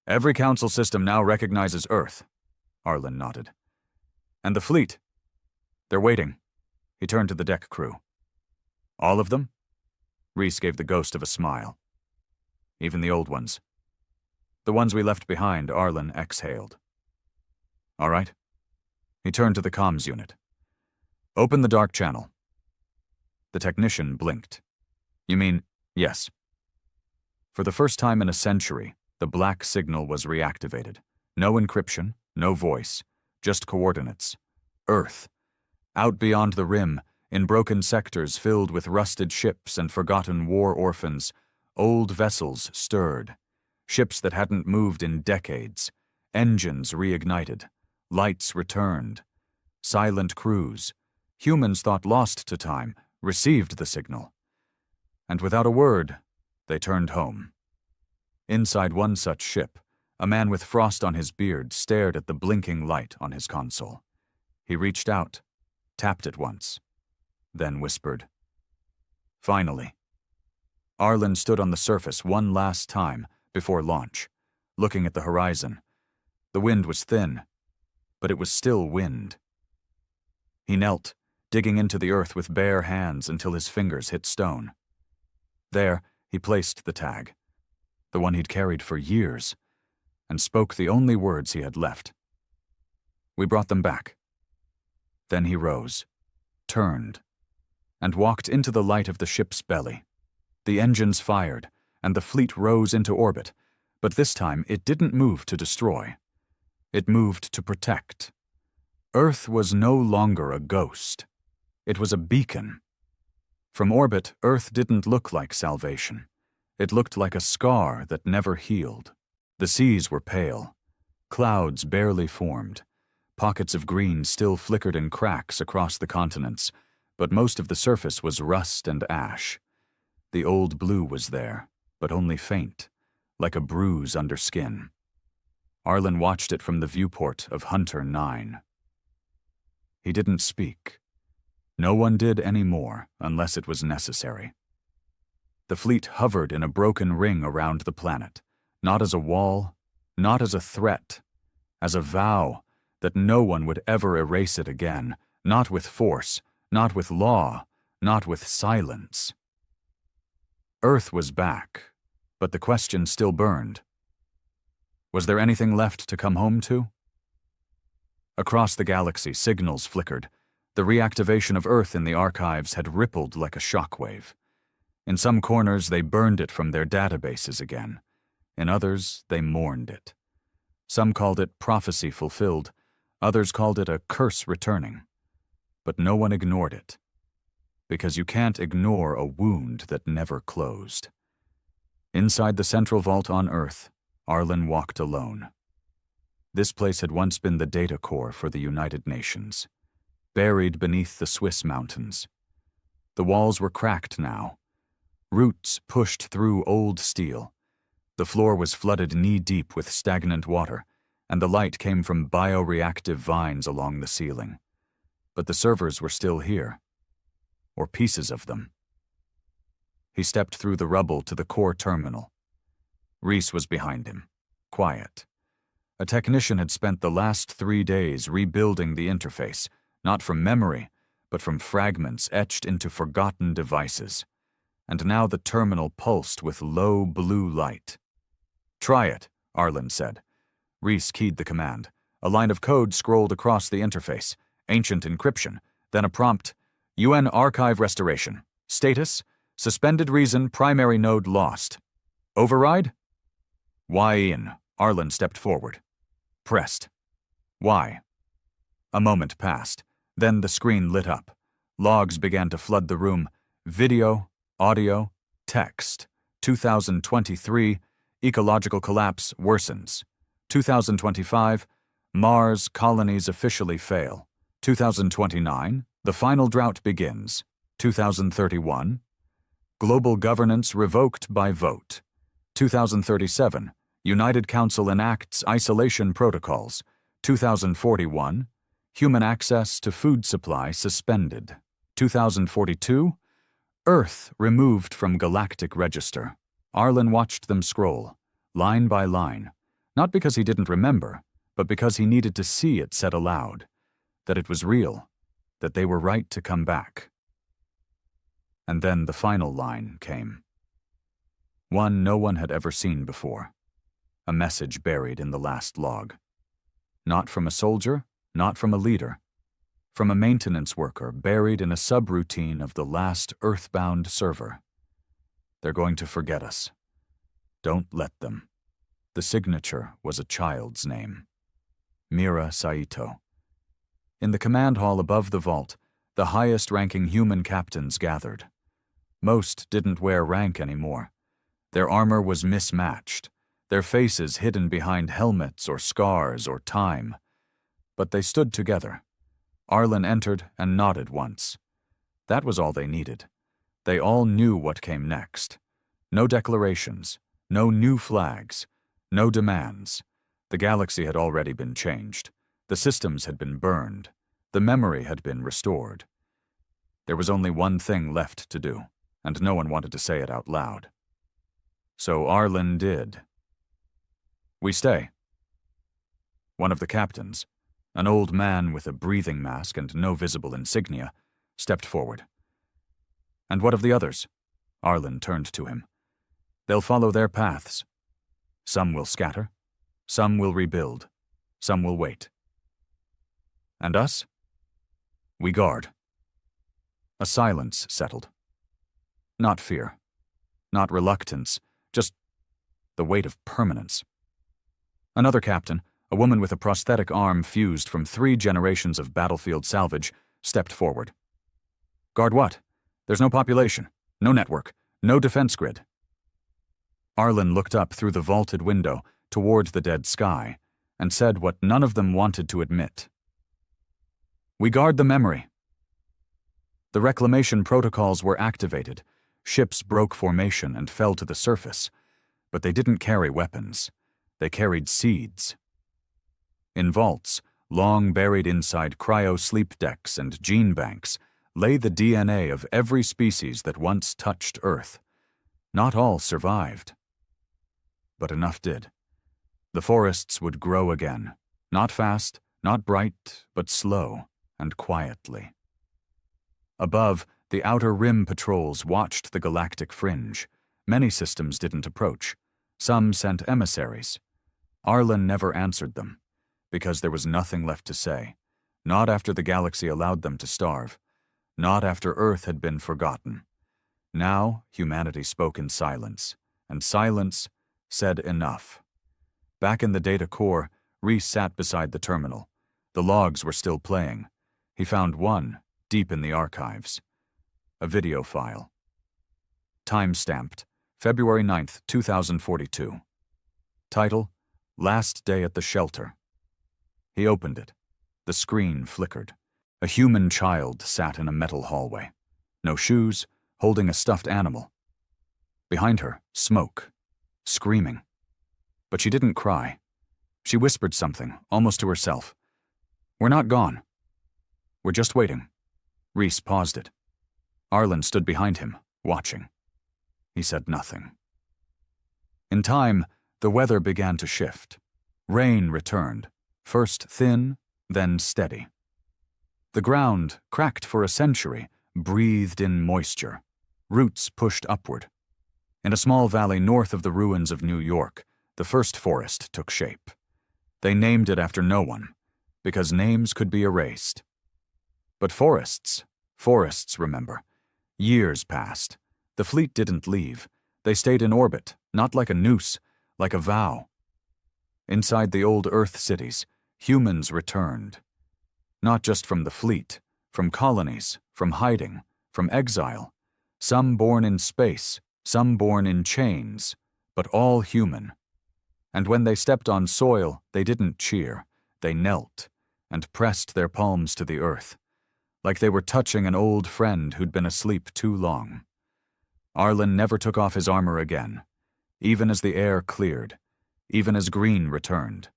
Every Council system now recognizes Earth, Arlen nodded. And the fleet? They're waiting. He turned to the deck crew. All of them? Rhys gave the ghost of a smile. Even the old ones. The ones we left behind, Arlen exhaled. All right. He turned to the comms unit. Open the dark channel. The technician blinked. You mean, yes. For the first time in a century, the black signal was reactivated. No encryption, no voice, just coordinates. Earth. Out beyond the rim, In broken sectors filled with rusted ships and forgotten war orphans, old vessels stirred. Ships that hadn't moved in decades. Engines reignited. Lights returned. Silent crews. Humans thought lost to time, received the signal. And without a word, they turned home. Inside one such ship, a man with frost on his beard stared at the blinking light on his console. He reached out, tapped it once, then whispered. Finally. Arlen stood on the surface one last time before launch, looking at the horizon. The wind was thin, but it was still wind. He knelt, digging into the earth with bare hands until his fingers hit stone. There, he placed the tag, the one he'd carried for years, and spoke the only words he had left. We brought them back. Then he rose, turned, and walked into the light of the ship's belly. The engines fired, and the fleet rose into orbit, but this time it didn't move to destroy. It moved to protect. Earth was no longer a ghost. It was a beacon. From orbit, Earth didn't look like salvation. It looked like a scar that never healed. The seas were pale. Clouds barely formed. Pockets of green still flickered in cracks across the continents, but most of the surface was rust and ash. The old blue was there, but only faint, like a bruise under skin. Arlen watched it from the viewport of Hunter 9. He didn't speak. No one did any more unless it was necessary. The fleet hovered in a broken ring around the planet, not as a wall, not as a threat, as a vow that no one would ever erase it again, not with force, not with law, not with silence. Earth was back, but the question still burned. Was there anything left to come home to? Across the galaxy, signals flickered. The reactivation of Earth in the archives had rippled like a shockwave. In some corners, they burned it from their databases again. In others, they mourned it. Some called it prophecy fulfilled. Others called it a curse returning. But no one ignored it. Because you can't ignore a wound that never closed. Inside the central vault on Earth, Arlen walked alone. This place had once been the data core for the United Nations, buried beneath the Swiss mountains. The walls were cracked now. Roots pushed through old steel. The floor was flooded knee-deep with stagnant water, and the light came from bioreactive vines along the ceiling. But the servers were still here, or pieces of them. He stepped through the rubble to the core terminal. Reese was behind him, quiet. A technician had spent the last 3 days rebuilding the interface, not from memory, but from fragments etched into forgotten devices. And now the terminal pulsed with low blue light. "Try it," Arlen said. Reese keyed the command. A line of code scrolled across the interface, ancient encryption, then a prompt, UN archive restoration. Status, suspended reason primary node lost. Override? Y in. Arlen stepped forward. Pressed. Y. A moment passed. Then the screen lit up. Logs began to flood the room. Video, audio, text. 2023, ecological collapse worsens. 2025, Mars colonies officially fail. 2029, the final drought begins. 2031, global governance revoked by vote. 2037, United Council enacts isolation protocols. 2041, human access to food supply suspended. 2042, Earth removed from galactic register. Arlen watched them scroll, line by line, not because he didn't remember, but because he needed to see it said aloud, that it was real, that they were right to come back. And then the final line came. One no one had ever seen before. A message buried in the last log. Not from a soldier, not from a leader. From a maintenance worker buried in a subroutine of the last earthbound server. They're going to forget us. Don't let them. The signature was a child's name. Mira Saito. In the command hall above the vault, the highest-ranking human captains gathered. Most didn't wear rank anymore. Their armor was mismatched, their faces hidden behind helmets or scars or time. But they stood together. Arlen entered and nodded once. That was all they needed. They all knew what came next. No declarations, no new flags, no demands. The galaxy had already been changed. The systems had been burned. The memory had been restored. There was only one thing left to do, and no one wanted to say it out loud. So Arlen did. "We stay." One of the captains, an old man with a breathing mask and no visible insignia, stepped forward. "And what of the others?" Arlen turned to him. "They'll follow their paths. Some will scatter, some will rebuild, some will wait. And us? We guard." A silence settled. Not fear, not reluctance, just the weight of permanence. Another captain, a woman with a prosthetic arm fused from 3 generations of battlefield salvage, stepped forward. "Guard what? There's no population, no network, no defense grid." Arlen looked up through the vaulted window toward the dead sky and said what none of them wanted to admit. "We guard the memory." The reclamation protocols were activated. Ships broke formation and fell to the surface. But they didn't carry weapons. They carried seeds. In vaults, long buried inside cryo-sleep decks and gene banks, lay the DNA of every species that once touched Earth. Not all survived. But enough did. The forests would grow again, not fast, not bright, but slow and quietly. Above, the outer rim patrols watched the galactic fringe. Many systems didn't approach. Some sent emissaries. Arlen never answered them, because there was nothing left to say, not after the galaxy allowed them to starve, not after Earth had been forgotten. Now, humanity spoke in silence, and silence said enough. Back in the data core, Reese sat beside the terminal. The logs were still playing. He found one, deep in the archives. A video file. Time-stamped, February 9th, 2042. Title, "Last Day at the Shelter." He opened it. The screen flickered. A human child sat in a metal hallway. No shoes, holding a stuffed animal. Behind her, smoke. Screaming. But she didn't cry. She whispered something, almost to herself. "We're not gone. We're just waiting." Reese paused it. Arlen stood behind him, watching. He said nothing. In time, the weather began to shift. Rain returned, first thin, then steady. The ground, cracked for a century, breathed in moisture. Roots pushed upward. In a small valley north of the ruins of New York, the first forest took shape. They named it after no one, because names could be erased. But forests, remember. Years passed. The fleet didn't leave. They stayed in orbit, not like a noose, like a vow. Inside the old Earth cities, humans returned. Not just from the fleet, from colonies, from hiding, from exile. Some born in space, some born in chains, but all human. And when they stepped on soil, they didn't cheer. They knelt and pressed their palms to the earth, like they were touching an old friend who'd been asleep too long. Arlen never took off his armor again, even as the air cleared, even as green returned.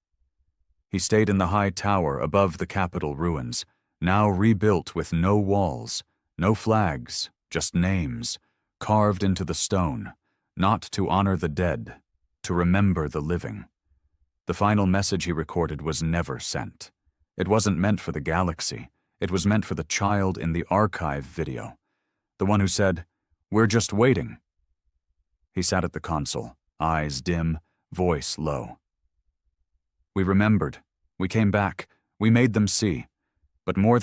He stayed in the high tower above the Capitol ruins, now rebuilt with no walls, no flags, just names, carved into the stone, not to honor the dead, to remember the living. The final message he recorded was never sent. It wasn't meant for the galaxy. It was meant for the child in the archive video, the one who said, "We're just waiting." He sat at the console, eyes dim, voice low. "We remembered. We came back. We made them see. But more than